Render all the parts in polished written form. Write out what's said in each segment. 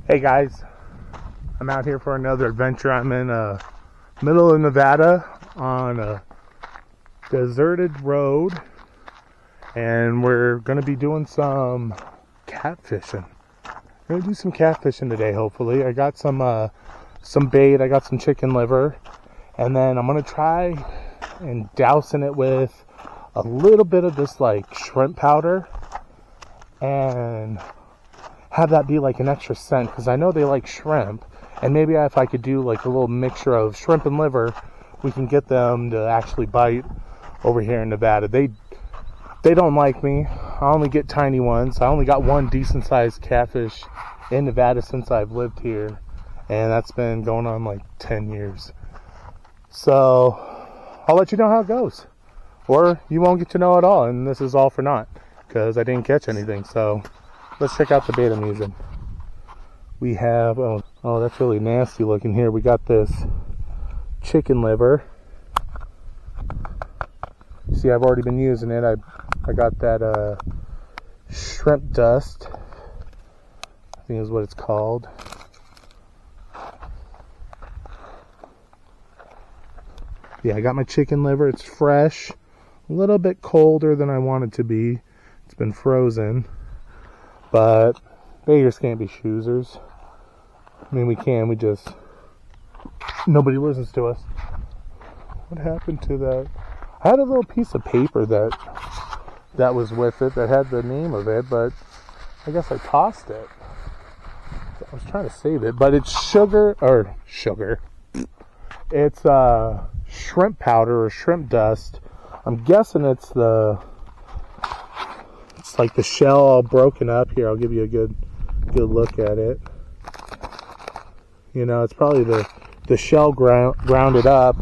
Hey guys, I'm out here for another adventure. I'm in middle of Nevada on a deserted road, and we're gonna be doing some catfishing. We're gonna do some catfishing today, hopefully. I got some bait, I got some chicken liver, and then I'm gonna try and dousing it with a little bit of this like shrimp powder and have that be like an extra scent, because I know they like shrimp, and maybe if I could do like a little mixture of shrimp and liver, we can get them to actually bite over here in Nevada. They don't like me. I only get tiny ones. I only got one decent sized catfish in Nevada since I've lived here, and that's been going on like 10 years. So I'll let you know how it goes, or you won't get to know at all, and this is all for naught because I didn't catch anything. So let's check out the bait I'm using. We have, oh that's really nasty looking here. We got this chicken liver. See, I've already been using it. I got that shrimp dust, I think is what it's called. Yeah, I got my chicken liver. It's fresh, a little bit colder than I want it to be. It's been frozen. But beggars can't be choosers. I mean, we can, nobody listens to us. What happened to that? I had a little piece of paper that was with it that had the name of it, but I guess I tossed it. I was trying to save it, but it's sugar. It's shrimp powder or shrimp dust. I'm guessing it's like the shell all broken up. Here, I'll give you a good look at it. You know, it's probably the shell grounded up,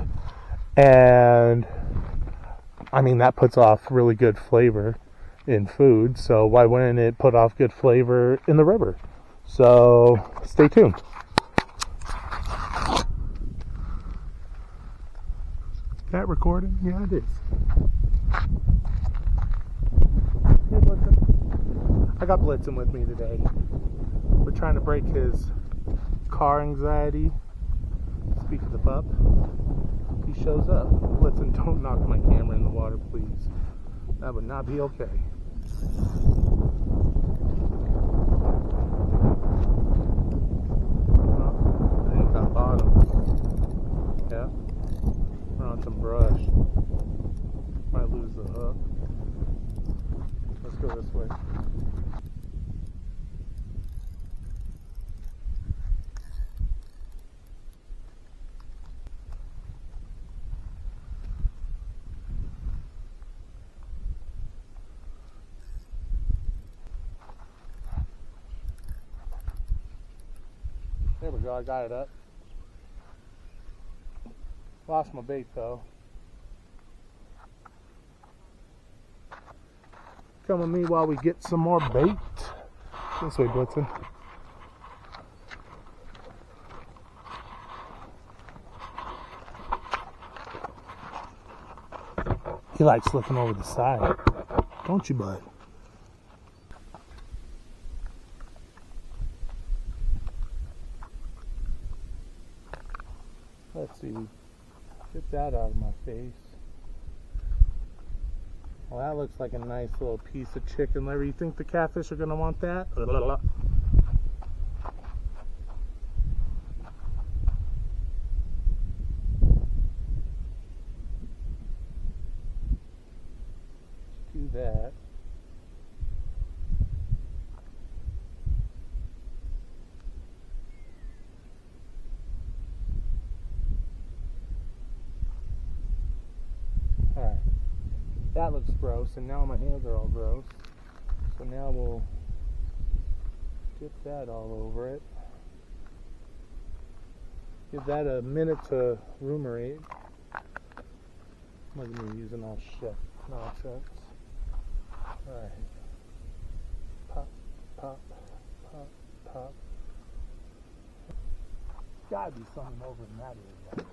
and I mean that puts off really good flavor in food, so why wouldn't it put off good flavor in the river? So stay tuned. Is that recording? Yeah, it is. I got Blitzen with me today. We're trying to break his car anxiety. Speak of the pup. He shows up. Blitzen, don't knock my camera in the water, please. That would not be okay. Oh, I think got bottom. Yeah. We're on some brush. Might lose the hook. Let's go this way. There we go, I got it up. Lost my bait though. Come with me while we get some more bait. This way, Blitzen. He likes looking over the side, don't you, bud? Let's see, get that out of my face. Well, that looks like a nice little piece of chicken liver. You think the catfish are going to want that? Do that. Alright. That looks gross, and now my hands are all gross. So now we'll dip that all over it. Give that a minute to ruminate. Look at me using all shit nonsense. Alright. Pop, pop, pop, pop. Gotta be something over in that area.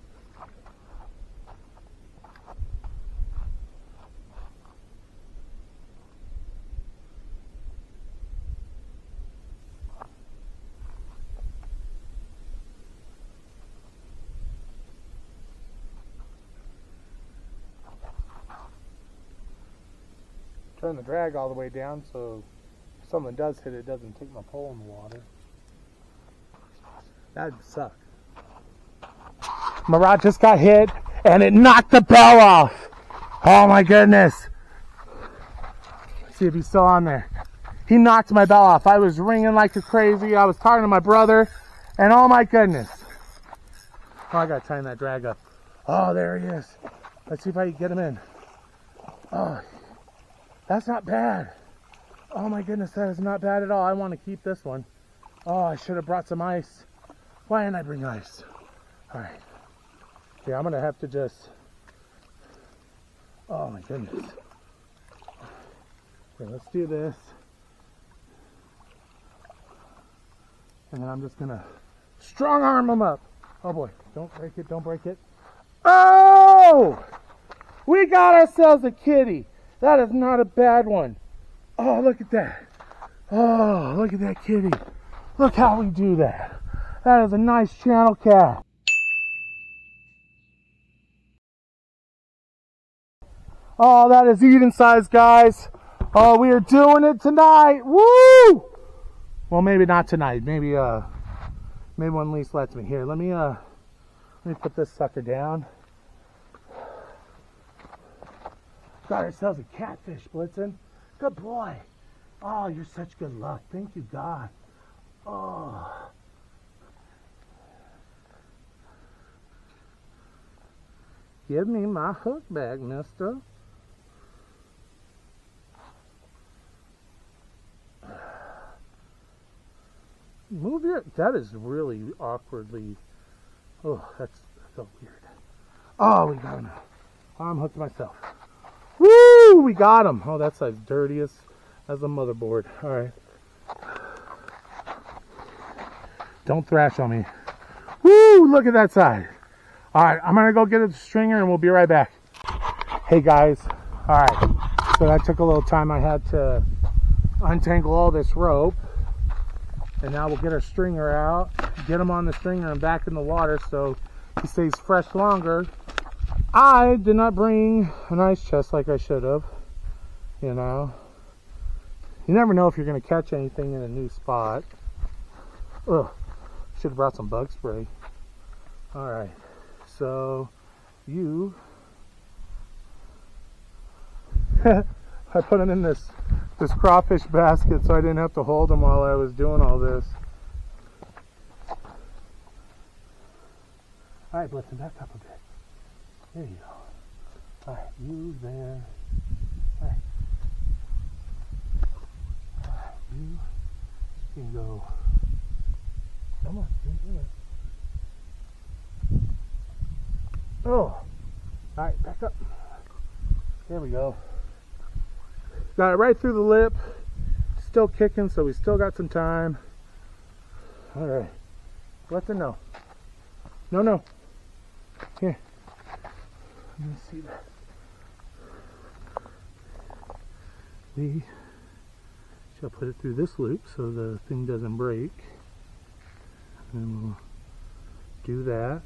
turn the drag all the way down so if someone does hit it, doesn't take my pole in the water. That'd suck. My rod just got hit and it knocked the bell off. Oh my goodness. Let's see if he's still on there. He knocked my bell off. I was ringing like a crazy. I was talking to my brother and oh my goodness. Oh, I gotta tighten that drag up. Oh, there he is. Let's see if I can get him in. Oh, that's not bad. Oh my goodness, that is not bad at all. I want to keep this one. Oh, I should have brought some ice. Why didn't I bring ice? All right. Yeah, I'm gonna have to just. Oh my goodness. Okay, let's do this. And then I'm just gonna strong arm him up. Oh boy, don't break it, don't break it. Oh! We got ourselves a kitty. That is not a bad one. Oh, look at that. Oh, look at that kitty. Look how we do that. That is a nice channel cat. Oh, that is eating size, guys. Oh, we are doing it tonight. Woo! Well, maybe not tonight. Maybe when Lise lets me. Here, let me put this sucker down. Got ourselves a catfish, Blitzen. Good boy. Oh, you're such good luck. Thank you, God. Oh. Give me my hook back, mister. Move your... That is really awkwardly... Oh, that felt weird. Oh, we got him. I'm hooked myself. Woo! We got him. Oh, that's as dirty as a motherboard. All right. Don't thrash on me. Woo! Look at that side. All right, I'm gonna go get a stringer and we'll be right back. Hey guys. All right. So that took a little time. I had to untangle all this rope, and now we'll get our stringer out, get him on the stringer and back in the water so he stays fresh longer. I did not bring an ice chest like I should have. You know, you never know if you're going to catch anything in a new spot. Ugh, should have brought some bug spray. All right, so you I put him in this crawfish basket so I didn't have to hold him while I was doing all this. All right, Blitzen, back up a bit. There you go. All right, you there. All right. All right, you can go. Come on, you can do it. Oh, all right, back up. There we go. Got it right through the lip. Still kicking, so we still got some time. All right, let them know. No. Here. Let me see that. We shall put it through this loop so the thing doesn't break. And we'll do that.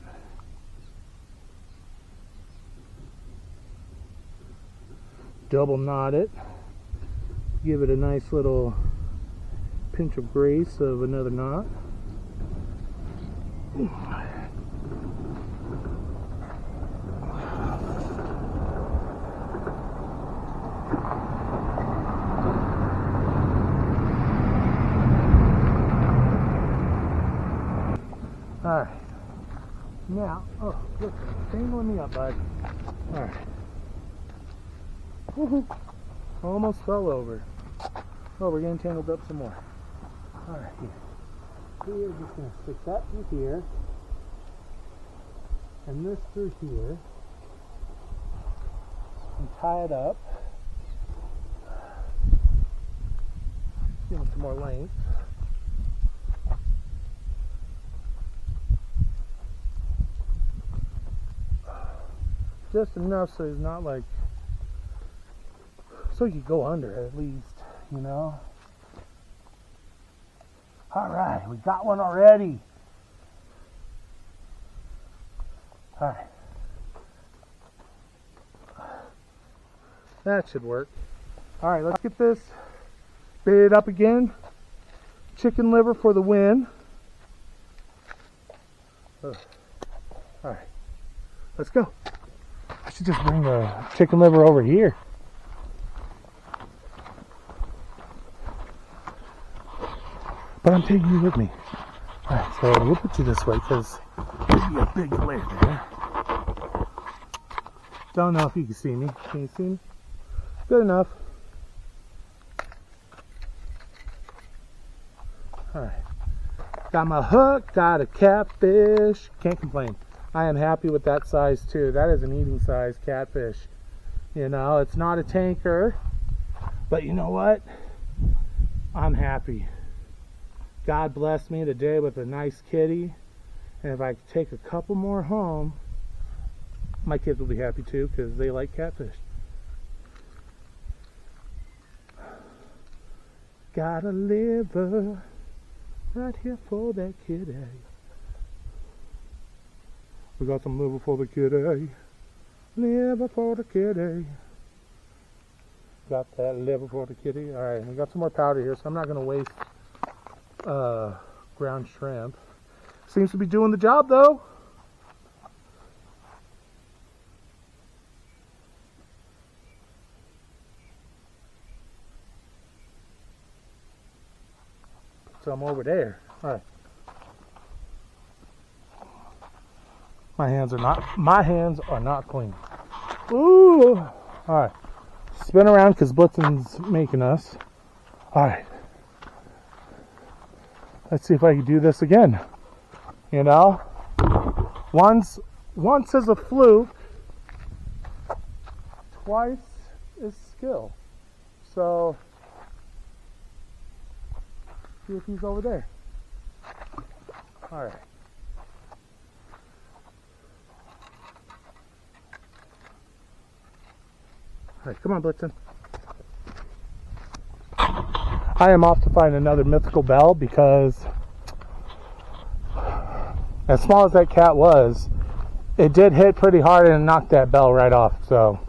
Double knot it. Give it a nice little pinch of grace of another knot. Alright. Now, oh, look, tangling me up, bud. Alright. Woohoo! Almost fell over. Oh, we're getting tangled up some more. Alright, here. We're just going to stick that through here. And this through here. And tie it up. Give him some more length. Just enough so he's not like, so he could go under at least, you know. Alright, we got one already. Alright. That should work. Alright, let's get this baited up again. Chicken liver for the win. Alright, let's go. I should just bring the chicken liver over here. But I'm taking you with me. Alright, so we'll put you this way because there's a big glare there. Don't know if you can see me. Can you see me? Good enough. Alright. Got my hook, got a catfish. Can't complain. I am happy with that size too. That is an eating size catfish. You know, it's not a tanker. But you know what? I'm happy. God blessed me today with a nice kitty. And if I could take a couple more home, my kids will be happy too because they like catfish. Got a liver right here for that kitty. We got some liver for the kitty. Liver for the kitty. Got that liver for the kitty. Alright, we got some more powder here, so I'm not going to waste ground shrimp. Seems to be doing the job though. Some over there. Alright. My hands are not clean. Ooh. Alright. Spin around because Blitzen's making us. Alright. Let's see if I can do this again. You know? Once is a fluke. Twice is skill. So see if he's over there. Alright. Alright, come on, Blitzen. I am off to find another mythical bell because as small as that cat was, it did hit pretty hard and knocked that bell right off, so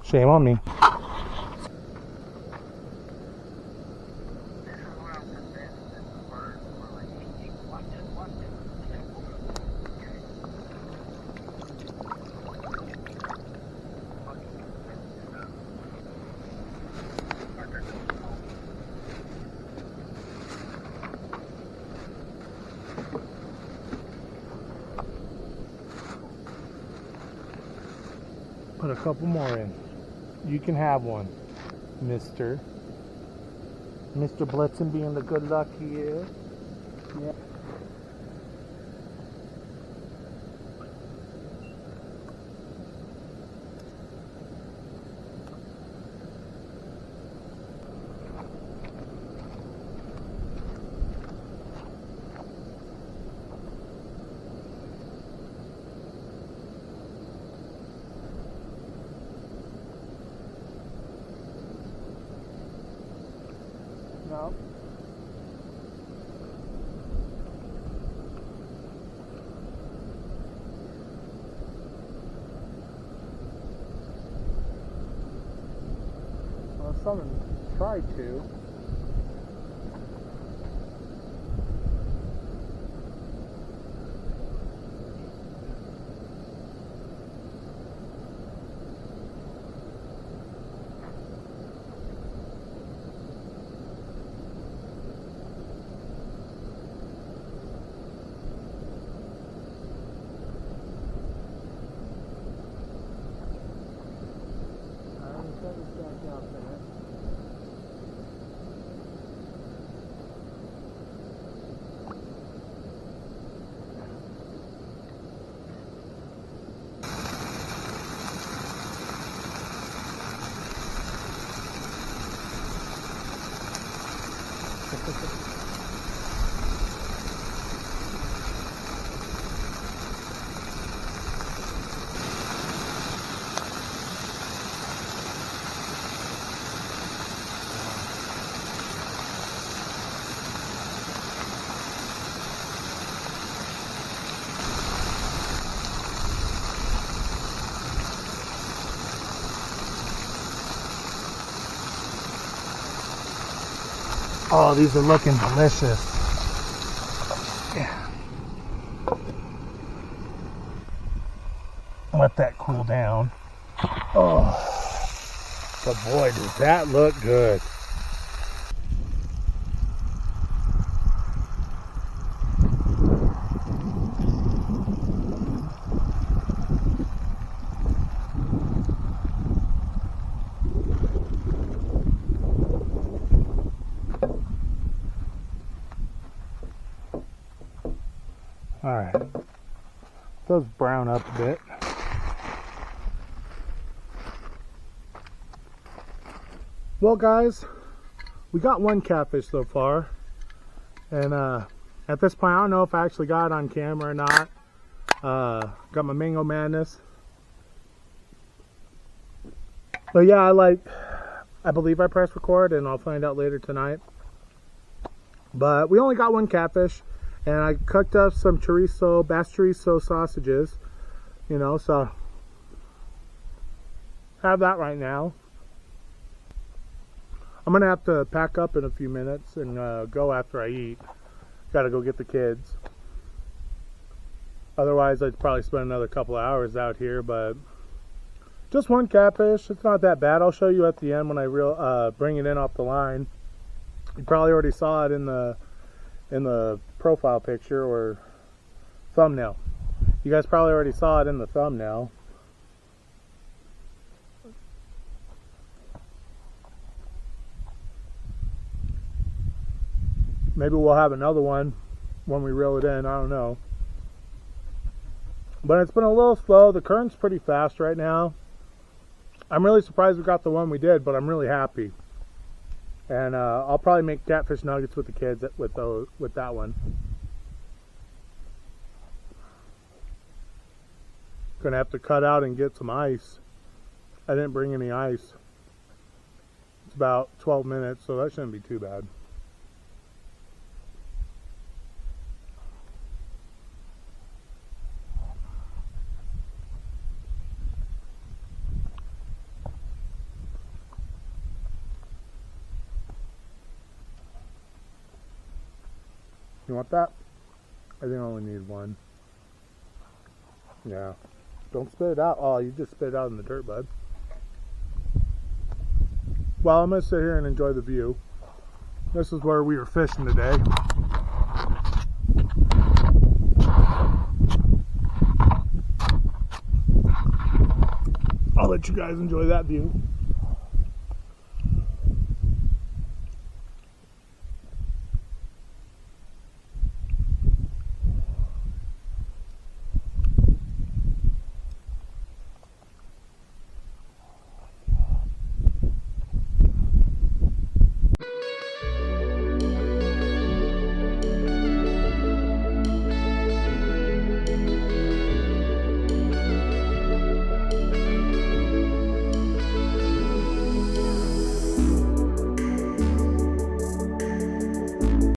shame on me. Put a couple more in. You can have one, Mr. Blitzen being the good luck he is. Yeah. No. Well, someone tried to. Oh, these are looking delicious. Yeah. Let that cool down. Oh, but boy, does that look good. All right, those brown up a bit. Well, guys, we got one catfish so far, and at this point, I don't know if I actually got it on camera or not. Got my mango madness, but yeah, I believe I pressed record, and I'll find out later tonight. But we only got one catfish. And I cooked up some chorizo, Bass chorizo sausages, you know, so have that right now. I'm gonna have to pack up in a few minutes and go after I eat. Gotta go get the kids. Otherwise, I'd probably spend another couple of hours out here, but just one catfish. It's not that bad. I'll show you at the end when I bring it in off the line. You probably already saw it in the profile picture or thumbnail. You guys probably already saw it in the thumbnail. Maybe we'll have another one when we reel it in, I don't know. But it's been a little slow. The current's pretty fast right now. I'm really surprised we got the one we did, but I'm really happy. And I'll probably make catfish nuggets with the kids with that one. Gonna have to cut out and get some ice. I didn't bring any ice. It's about 12 minutes, so that shouldn't be too bad. You want that? I think I only need one. Yeah. Don't spit it out. Oh, you just spit it out in the dirt, bud. Well, I'm going to sit here and enjoy the view. This is where we were fishing today. I'll let you guys enjoy that view.